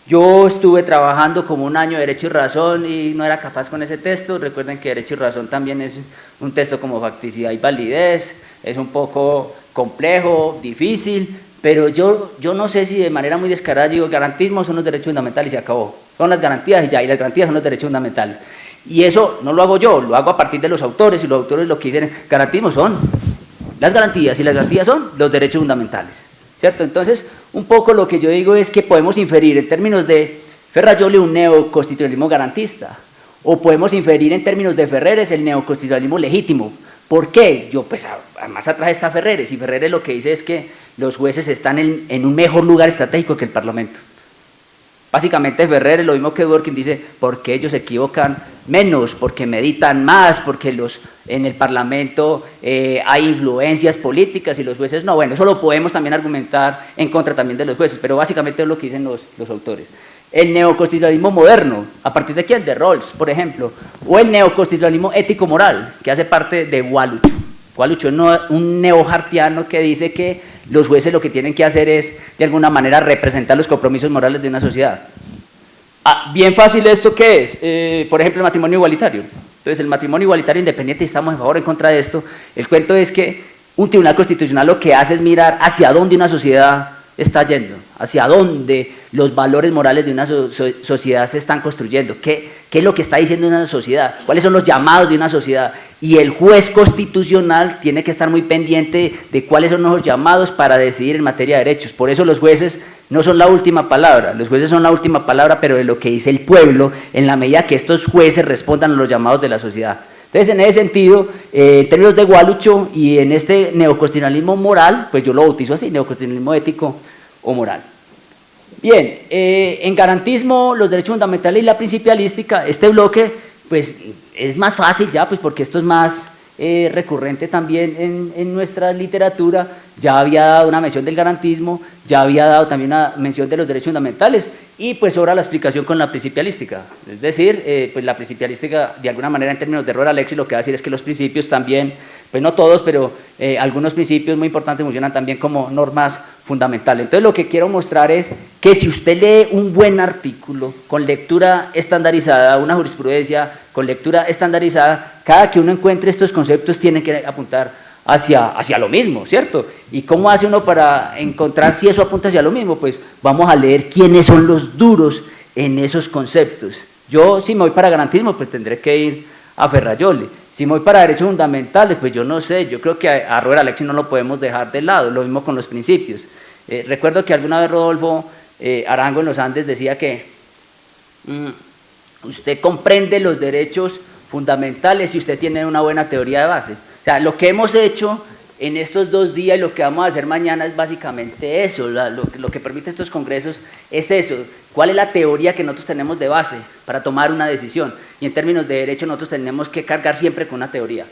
Yo estuve trabajando como un año de Derecho y Razón y no era capaz con ese texto. Recuerden que Derecho y Razón también es un texto como facticidad y validez, es un poco complejo, difícil, pero yo no sé si de manera muy descarada digo, garantismo son los derechos fundamentales y se acabó, son las garantías y ya, y las garantías son los derechos fundamentales. Y eso no lo hago yo, lo hago a partir de los autores, y los autores lo que dicen, garantismo son las garantías, y las garantías son los derechos fundamentales, ¿cierto? Entonces, un poco lo que yo digo es que podemos inferir en términos de Ferrajoli un neoconstitucionalismo garantista, o podemos inferir en términos de Ferreres el neoconstitucionalismo legítimo. ¿Por qué? Yo, pues, más atrás está Ferreres, y Ferreres lo que dice es que los jueces están en un mejor lugar estratégico que el Parlamento. Básicamente Ferreres, lo mismo que Dworkin, dice, porque ellos se equivocan menos, porque meditan más, porque en el Parlamento hay influencias políticas y los jueces no. Bueno, eso lo podemos también argumentar en contra también de los jueces, pero básicamente es lo que dicen los autores. El neoconstitucionalismo moderno, ¿a partir de quién? De Rawls, por ejemplo, o el neoconstitucionalismo ético-moral, que hace parte de Walluch. Walluch es un neohartiano que dice que los jueces lo que tienen que hacer es, de alguna manera, representar los compromisos morales de una sociedad. Bien fácil esto, ¿qué es? Por ejemplo, el matrimonio igualitario. Entonces, el matrimonio igualitario independiente, estamos en favor o en contra de esto. El cuento es que un tribunal constitucional lo que hace es mirar hacia dónde una sociedad está yendo, hacia dónde los valores morales de una sociedad se están construyendo, qué es lo que está diciendo una sociedad, cuáles son los llamados de una sociedad, y el juez constitucional tiene que estar muy pendiente de cuáles son los llamados para decidir en materia de derechos. Por eso los jueces no son la última palabra, los jueces son la última palabra, pero de lo que dice el pueblo, en la medida que estos jueces respondan a los llamados de la sociedad. Entonces, en ese sentido, en términos de Walluch y en este neoconstitucionalismo moral, pues yo lo bautizo así, neoconstitucionalismo ético o moral. Bien, en garantismo, los derechos fundamentales y la principialística, este bloque, pues es más fácil ya, pues porque esto es más recurrente también en nuestra literatura. Ya había dado una mención del garantismo, ya había dado también una mención de los derechos fundamentales, y pues sobra la explicación con la principialística. Es decir, pues la principialística, de alguna manera, en términos de error Alexis, lo que va a decir es que los principios también, pues no todos, pero algunos principios muy importantes funcionan también como normas fundamentales. Entonces, lo que quiero mostrar es que si usted lee un buen artículo con lectura estandarizada, una jurisprudencia con lectura estandarizada, cada que uno encuentre estos conceptos tiene que apuntar hacia lo mismo, ¿cierto? ¿Y cómo hace uno para encontrar si eso apunta hacia lo mismo? Pues vamos a leer quiénes son los duros en esos conceptos. Yo, si me voy para garantismo, pues tendré que ir a Ferrajoli. Si me voy para derechos fundamentales, pues yo no sé, yo creo que a Robert Alexis no lo podemos dejar de lado, lo mismo con los principios. Recuerdo que alguna vez Rodolfo Arango en los Andes decía que usted comprende los derechos fundamentales si usted tiene una buena teoría de base. O sea, lo que hemos hecho en estos 2 días y lo que vamos a hacer mañana es básicamente eso, lo que permite estos congresos es eso, cuál es la teoría que nosotros tenemos de base para tomar una decisión, y en términos de derecho nosotros tenemos que cargar siempre con una teoría,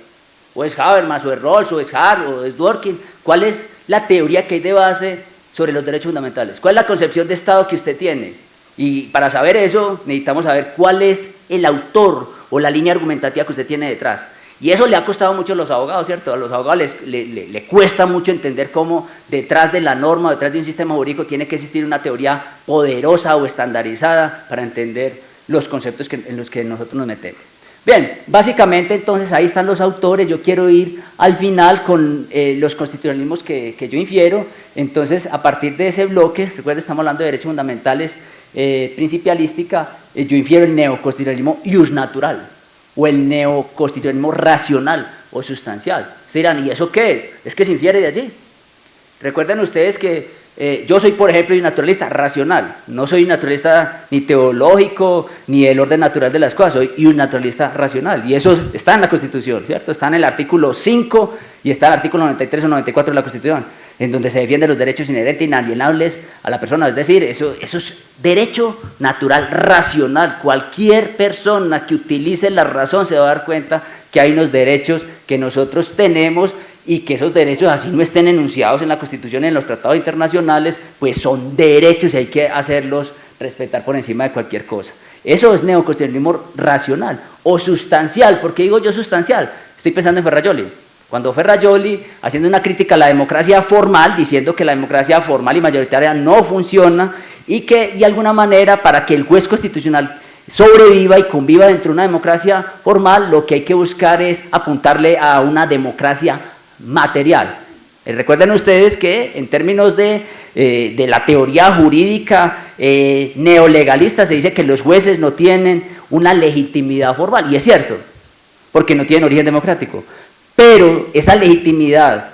o es Habermas, o es Rawls, o es Hart, o es Dworkin, cuál es la teoría que hay de base sobre los derechos fundamentales? ¿Cuál es la concepción de Estado que usted tiene? Y para saber eso, necesitamos saber cuál es el autor o la línea argumentativa que usted tiene detrás. Y eso le ha costado mucho a los abogados, ¿cierto? A los abogados le cuesta mucho entender cómo detrás de la norma, detrás de un sistema jurídico, tiene que existir una teoría poderosa o estandarizada para entender los conceptos en los que nosotros nos metemos. Bien, básicamente entonces ahí están los autores. Yo quiero ir al final con los constitucionalismos que yo infiero. Entonces, a partir de ese bloque, recuerden, estamos hablando de derechos fundamentales, principialística, yo infiero el neoconstitucionalismo iusnatural, o el neoconstitucionalismo racional o sustancial. Ustedes dirán, ¿y eso qué es? Es que se infiere de allí. Recuerden ustedes que yo soy, por ejemplo, un naturalista racional, no soy un naturalista ni teológico, ni del orden natural de las cosas, soy un naturalista racional, y eso está en la Constitución, ¿cierto? Está en el artículo 5 y está en el artículo 93 o 94 de la Constitución, en donde se defienden los derechos inherentes e inalienables a la persona, es decir, eso es derecho natural racional. Cualquier persona que utilice la razón se va a dar cuenta que hay unos derechos que nosotros tenemos y que esos derechos, así no estén enunciados en la Constitución y en los tratados internacionales, pues son derechos y hay que hacerlos respetar por encima de cualquier cosa. Eso es neoconstitucionalismo racional o sustancial. ¿Por qué digo yo sustancial? Estoy pensando en Ferrajoli. Cuando Ferrajoli, haciendo una crítica a la democracia formal, diciendo que la democracia formal y mayoritaria no funciona y que de alguna manera para que el juez constitucional sobreviva y conviva dentro de una democracia formal, lo que hay que buscar es apuntarle a una democracia material. Recuerden ustedes que en términos de la teoría jurídica neolegalista se dice que los jueces no tienen una legitimidad formal, y es cierto, porque no tienen origen democrático, pero esa legitimidad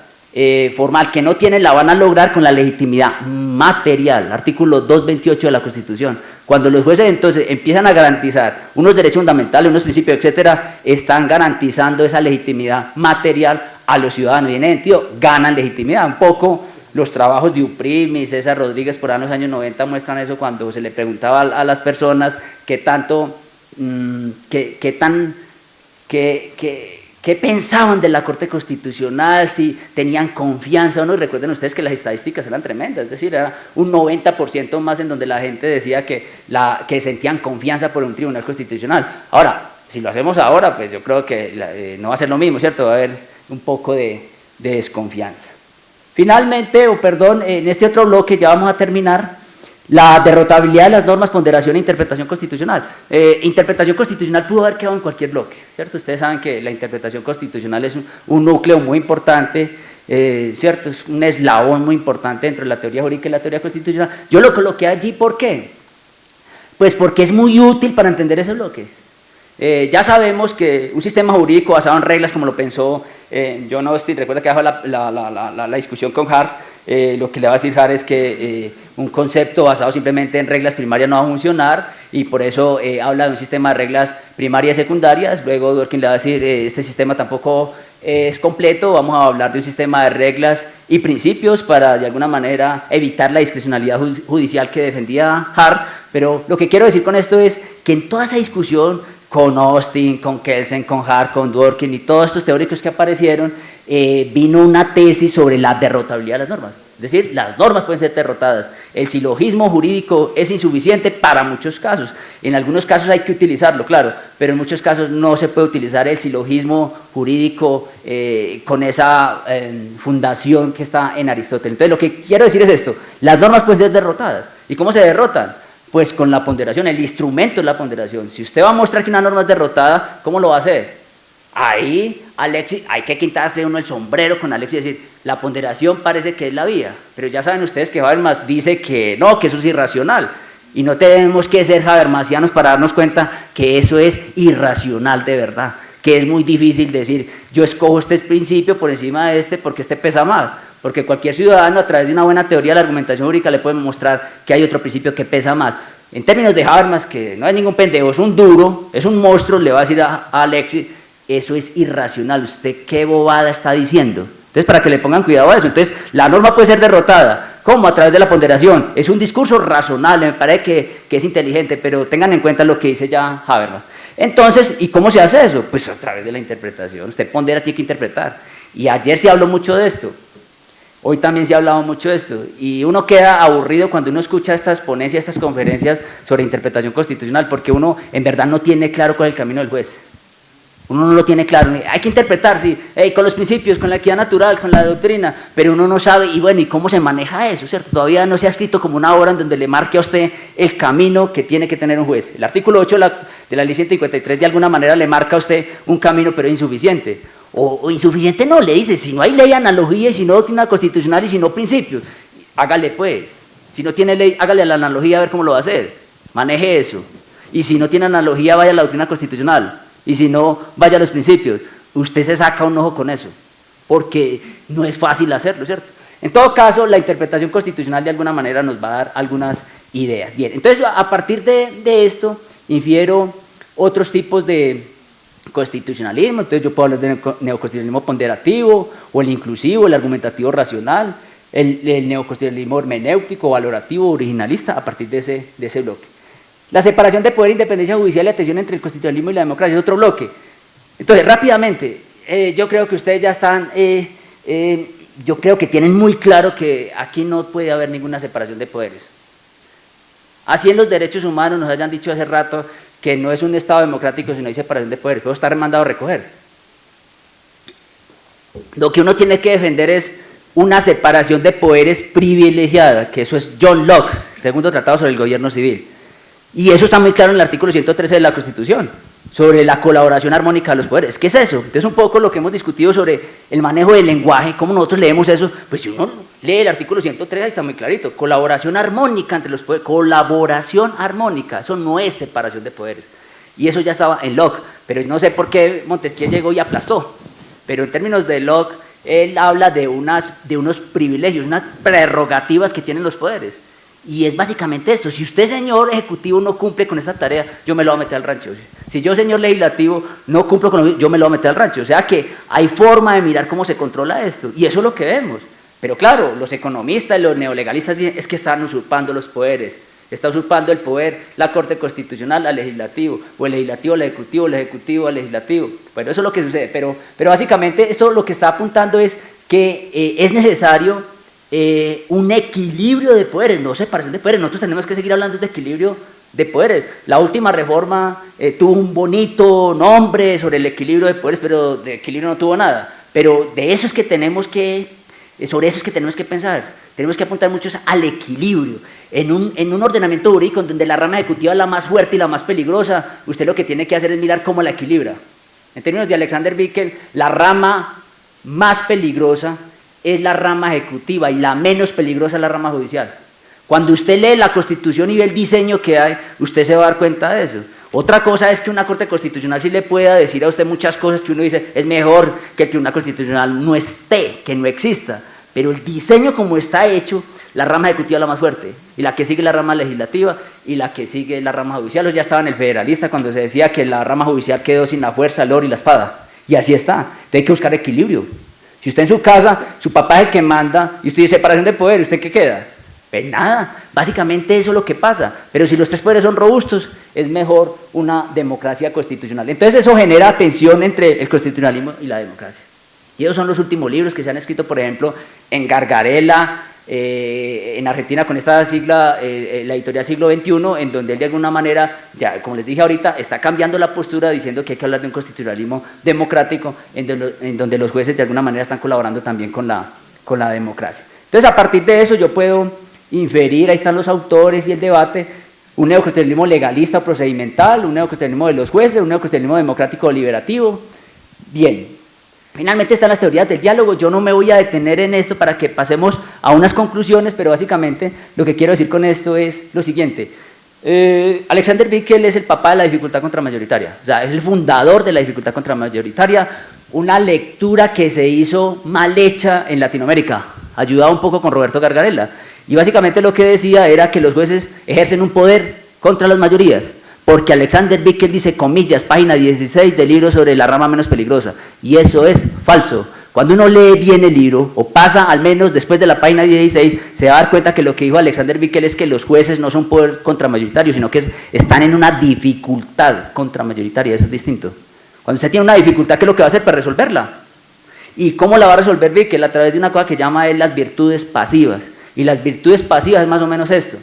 formal que no tienen la van a lograr con la legitimidad material, artículo 228 de la Constitución. Cuando los jueces entonces empiezan a garantizar unos derechos fundamentales, unos principios, etcétera, están garantizando esa legitimidad material a los ciudadanos, y en ese sentido ganan legitimidad. Un poco los trabajos de Uprim y César Rodríguez por ahí en los años 90 muestran eso, cuando se le preguntaba a las personas qué pensaban de la Corte Constitucional, si tenían confianza o no. Y recuerden ustedes que las estadísticas eran tremendas, es decir, era un 90% más en donde la gente decía que sentían confianza por un tribunal constitucional. Ahora, si lo hacemos ahora, pues yo creo que no va a ser lo mismo, ¿cierto? Va a haber un poco de desconfianza. Finalmente, en este otro bloque ya vamos a terminar. La derrotabilidad de las normas, ponderación e interpretación constitucional. Interpretación constitucional pudo haber quedado en cualquier bloque, ¿cierto? Ustedes saben que la interpretación constitucional es un núcleo muy importante, ¿cierto? Es un eslabón muy importante dentro de la teoría jurídica y la teoría constitucional. Yo lo coloqué allí, ¿por qué? Pues porque es muy útil para entender ese bloque. Ya sabemos que un sistema jurídico basado en reglas, como lo pensó John Austin, recuerda que dejó la discusión con Hart, lo que le va a decir Hart es que un concepto basado simplemente en reglas primarias no va a funcionar, y por eso habla de un sistema de reglas primarias y secundarias. Luego Dworkin le va a decir, este sistema tampoco es completo, vamos a hablar de un sistema de reglas y principios para de alguna manera evitar la discrecionalidad judicial que defendía Hart. Pero lo que quiero decir con esto es que en toda esa discusión con Austin, con Kelsen, con Hart, con Dworkin y todos estos teóricos que aparecieron, vino una tesis sobre la derrotabilidad de las normas. Es decir, las normas pueden ser derrotadas. El silogismo jurídico es insuficiente para muchos casos. En algunos casos hay que utilizarlo, claro, pero en muchos casos no se puede utilizar el silogismo jurídico con esa fundación que está en Aristóteles. Entonces, lo que quiero decir es esto: las normas pueden ser derrotadas. ¿Y cómo se derrotan? Pues con la ponderación. El instrumento es la ponderación. Si usted va a mostrar que una norma es derrotada, ¿cómo lo va a hacer? Ahí, Alexis, hay que quitarse uno el sombrero con Alexis y decir, la ponderación parece que es la vía, pero ya saben ustedes que Habermas dice que no, que eso es irracional, y no tenemos que ser habermasianos para darnos cuenta que eso es irracional de verdad, que es muy difícil decir, yo escojo este principio por encima de este porque este pesa más, porque cualquier ciudadano a través de una buena teoría de la argumentación jurídica le puede mostrar que hay otro principio que pesa más. En términos de Habermas, que no es ningún pendejo, es un duro, es un monstruo, le va a decir a Alexis, eso es irracional, ¿usted qué bobada está diciendo? Entonces, para que le pongan cuidado a eso. Entonces, la norma puede ser derrotada. ¿Cómo? A través de la ponderación. Es un discurso razonable, me parece que es inteligente, pero tengan en cuenta lo que dice ya Habermas. Entonces, ¿y cómo se hace eso? Pues a través de la interpretación. Usted pondera, tiene que interpretar. Y ayer se habló mucho de esto. Hoy también se ha hablado mucho de esto y uno queda aburrido cuando uno escucha estas ponencias, estas conferencias sobre interpretación constitucional, porque uno en verdad no tiene claro cuál es el camino del juez. Uno no lo tiene claro, hay que interpretar, sí, con los principios, con la equidad natural, con la doctrina, pero uno no sabe, y bueno, ¿y cómo se maneja eso, cierto? Todavía no se ha escrito como una obra en donde le marque a usted el camino que tiene que tener un juez. El artículo 8 de la ley 153 de alguna manera le marca a usted un camino, pero es insuficiente. O insuficiente no, le dice, si no hay ley, analogía, y si no doctrina constitucional, y si no principios, hágale pues. Si no tiene ley, hágale a la analogía a ver cómo lo va a hacer, maneje eso. Y si no tiene analogía, vaya a la doctrina constitucional. Y si no, vaya a los principios. Usted se saca un ojo con eso, porque no es fácil hacerlo, ¿cierto? En todo caso, la interpretación constitucional de alguna manera nos va a dar algunas ideas. Bien, entonces a partir de esto, infiero otros tipos de constitucionalismo. Entonces yo puedo hablar de neoconstitucionalismo ponderativo, o el inclusivo, el argumentativo racional, el neoconstitucionalismo hermenéutico, valorativo, originalista, a partir de ese bloque. La separación de poder, independencia judicial y atención entre el constitucionalismo y la democracia es otro bloque. Entonces, rápidamente, yo creo que ustedes ya están, yo creo que tienen muy claro que aquí no puede haber ninguna separación de poderes. Así en los derechos humanos nos hayan dicho hace rato que no es un Estado democrático si no hay separación de poderes, puedo estar mandado a recoger. Lo que uno tiene que defender es una separación de poderes privilegiada, que eso es John Locke, segundo tratado sobre el gobierno civil. Y eso está muy claro en el artículo 113 de la Constitución, sobre la colaboración armónica de los poderes. ¿Qué es eso? Entonces un poco lo que hemos discutido sobre el manejo del lenguaje, cómo nosotros leemos eso, pues si uno lee el artículo 113 ahí está muy clarito, colaboración armónica entre los poderes, colaboración armónica, eso no es separación de poderes. Y eso ya estaba en Locke, pero no sé por qué Montesquieu llegó y aplastó, pero en términos de Locke, él habla de unos privilegios, unas prerrogativas que tienen los poderes. Y es básicamente esto, si usted, señor ejecutivo, no cumple con esta tarea, yo me lo voy a meter al rancho. Si yo, señor legislativo, no cumplo con lo, yo me lo voy a meter al rancho. O sea que hay forma de mirar cómo se controla esto, y eso es lo que vemos. Pero claro, los economistas, los neolegalistas dicen, es que están usurpando los poderes, está usurpando el poder la Corte Constitucional al legislativo, o el legislativo al ejecutivo, el ejecutivo al legislativo. Bueno, eso es lo que sucede, pero básicamente esto lo que está apuntando es que es necesario un equilibrio de poderes, no separación de poderes. Nosotros tenemos que seguir hablando de equilibrio de poderes. La última reforma tuvo un bonito nombre sobre el equilibrio de poderes, pero de equilibrio no tuvo nada. Pero de eso es que tenemos que, sobre eso es que tenemos que pensar. Tenemos que apuntar mucho al equilibrio. En un ordenamiento jurídico en donde la rama ejecutiva es la más fuerte y la más peligrosa, usted lo que tiene que hacer es mirar cómo la equilibra. En términos de Alexander Bickel, la rama más peligrosa es la rama ejecutiva y la menos peligrosa es la rama judicial. Cuando usted lee la Constitución y ve el diseño que hay, usted se va a dar cuenta de eso. Otra cosa es que una Corte Constitucional sí le pueda decir a usted muchas cosas que uno dice, es mejor que el Tribunal Constitucional no esté, que no exista, pero el diseño como está hecho, la rama ejecutiva es la más fuerte, y la que sigue la rama legislativa, y la que sigue la rama judicial. Ya estaba en el Federalista cuando se decía que la rama judicial quedó sin la fuerza, el oro y la espada, y así está. Entonces hay que buscar equilibrio. Si usted en su casa, su papá es el que manda, y usted dice separación de poder, ¿usted qué queda? Pues nada, básicamente eso es lo que pasa, pero si los tres poderes son robustos, es mejor una democracia constitucional. Entonces eso genera tensión entre el constitucionalismo y la democracia. Y esos son los últimos libros que se han escrito, por ejemplo, en Gargarella, en Argentina con esta sigla, la editorial Siglo XXI, en donde él de alguna manera, ya como les dije ahorita, está cambiando la postura diciendo que hay que hablar de un constitucionalismo democrático, en donde los jueces de alguna manera están colaborando también con la democracia. Entonces a partir de eso yo puedo inferir, ahí están los autores y el debate, un neoconstitucionalismo legalista o procedimental, un neoconstitucionalismo de los jueces, un neoconstitucionalismo democrático o liberativo. Bien. Finalmente están las teorías del diálogo. Yo no me voy a detener en esto para que pasemos a unas conclusiones, pero básicamente lo que quiero decir con esto es lo siguiente. Alexander Bickel es el papá de la dificultad contramayoritaria, o sea, es el fundador de la dificultad contramayoritaria, una lectura que se hizo mal hecha en Latinoamérica, ayudado un poco con Roberto Gargarella, y básicamente lo que decía era que los jueces ejercen un poder contra las mayorías, porque Alexander Bickel dice, comillas, página 16 del libro sobre la rama menos peligrosa, y eso es falso. Cuando uno lee bien el libro, o pasa al menos después de la página 16, se va a dar cuenta que lo que dijo Alexander Bickel es que los jueces no son poder contramayoritario, sino que están en una dificultad contramayoritaria, eso es distinto. Cuando usted tiene una dificultad, ¿qué es lo que va a hacer para resolverla? ¿Y cómo la va a resolver Bickel? A través de una cosa que llama él las virtudes pasivas. Y las virtudes pasivas es más o menos esto.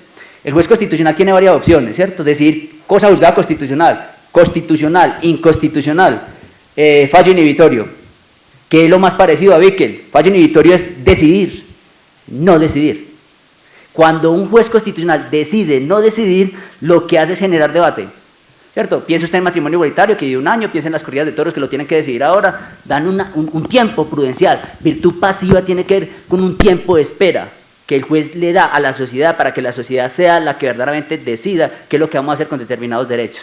El juez constitucional tiene varias opciones, ¿cierto? Decidir cosa juzgada constitucional, constitucional, inconstitucional, fallo inhibitorio, que es lo más parecido a Bickel. Fallo inhibitorio es decidir, no decidir. Cuando un juez constitucional decide no decidir, lo que hace es generar debate, ¿cierto? Piensa usted en matrimonio igualitario, que de 1 año, piensa en las corridas de toros, que lo tienen que decidir ahora, dan un tiempo prudencial. Virtud pasiva tiene que ver con un tiempo de espera que el juez le da a la sociedad para que la sociedad sea la que verdaderamente decida qué es lo que vamos a hacer con determinados derechos.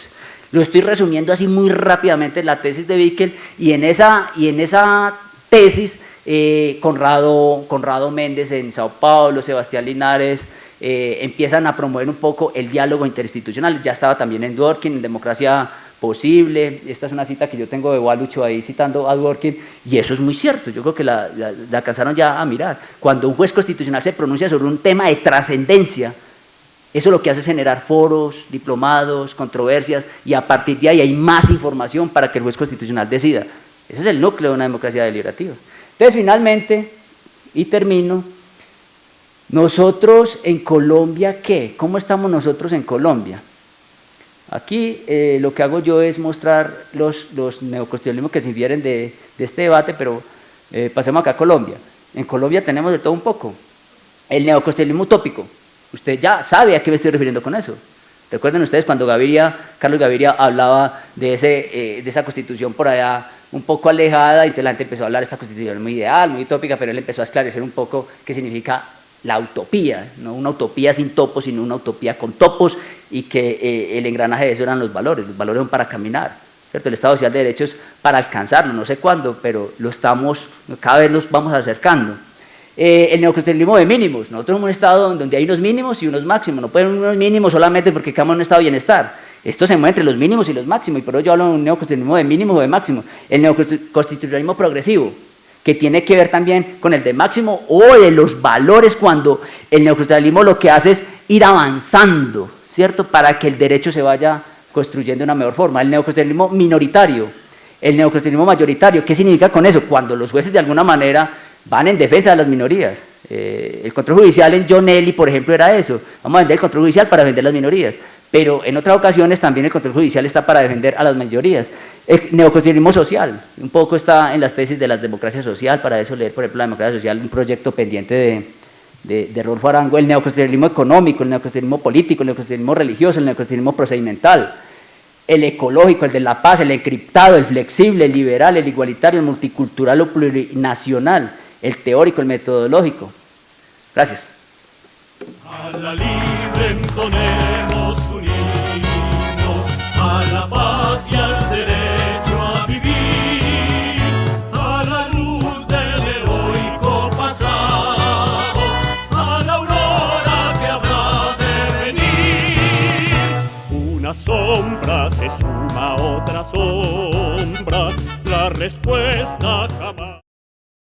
Lo estoy resumiendo así muy rápidamente la tesis de Bickel, y en esa tesis Conrado Méndez en Sao Paulo, Sebastián Linares, empiezan a promover un poco el diálogo interinstitucional. Ya estaba también en Dworkin, en Democracia Posible. Esta es una cita que yo tengo de Walucho ahí citando a Dworkin, y eso es muy cierto. Yo creo que la alcanzaron ya a mirar. Cuando un juez constitucional se pronuncia sobre un tema de trascendencia, eso lo que hace es generar foros, diplomados, controversias, y a partir de ahí hay más información para que el juez constitucional decida. Ese es el núcleo de una democracia deliberativa. Entonces, finalmente, y termino, nosotros en Colombia, ¿qué? ¿Cómo estamos nosotros en Colombia? Aquí lo que hago yo es mostrar los neoconstitucionalismos que se infieren de este debate, pero pasemos acá a Colombia. En Colombia tenemos de todo un poco. El neoconstitucionalismo utópico. Usted ya sabe a qué me estoy refiriendo con eso. Recuerden ustedes cuando Carlos Gaviria hablaba de esa constitución por allá un poco alejada, y entonces la gente empezó a hablar de esta constitución muy ideal, muy utópica, pero él empezó a esclarecer un poco qué significa la utopía, no una utopía sin topos, sino una utopía con topos, y que el engranaje de eso eran los valores son para caminar, ¿cierto? El Estado Social de Derechos para alcanzarlo, no sé cuándo, pero cada vez nos vamos acercando. El neoconstitucionalismo de mínimos. Nosotros somos un Estado donde hay unos mínimos y unos máximos. No pueden haber unos mínimos solamente porque estamos en un estado de bienestar. Esto se mueve entre los mínimos y los máximos, y por eso yo hablo de un neoconstitucionalismo de mínimos o de máximos. El neoconstitucionalismo progresivo, que tiene que ver también con el de máximo o de los valores, cuando el neoconstitucionalismo lo que hace es ir avanzando, ¿cierto?, para que el derecho se vaya construyendo de una mejor forma. El neoconstitucionalismo minoritario, el neoconstitucionalismo mayoritario. ¿Qué significa con eso? Cuando los jueces de alguna manera van en defensa de las minorías. El control judicial en John Elly, por ejemplo, era eso. Vamos a vender el control judicial para defender las minorías. Pero en otras ocasiones también el control judicial está para defender a las mayorías. El neoconstitucionalismo social, un poco está en las tesis de la democracia social. Para eso leer, por ejemplo, la democracia social, un proyecto pendiente de Rodolfo Arango. El neoconstitucionalismo económico, el neoconstitucionalismo político, el neoconstitucionalismo religioso, el neoconstitucionalismo procedimental. El ecológico, el de la paz, el encriptado, el flexible, el liberal, el igualitario, el multicultural o plurinacional, el teórico, el metodológico. Gracias. A la libre entonemos un himno, a la paz y al derecho a vivir, a la luz del heroico pasado, a la aurora que habrá de venir. Una sombra se suma a otra sombra, la respuesta jamás.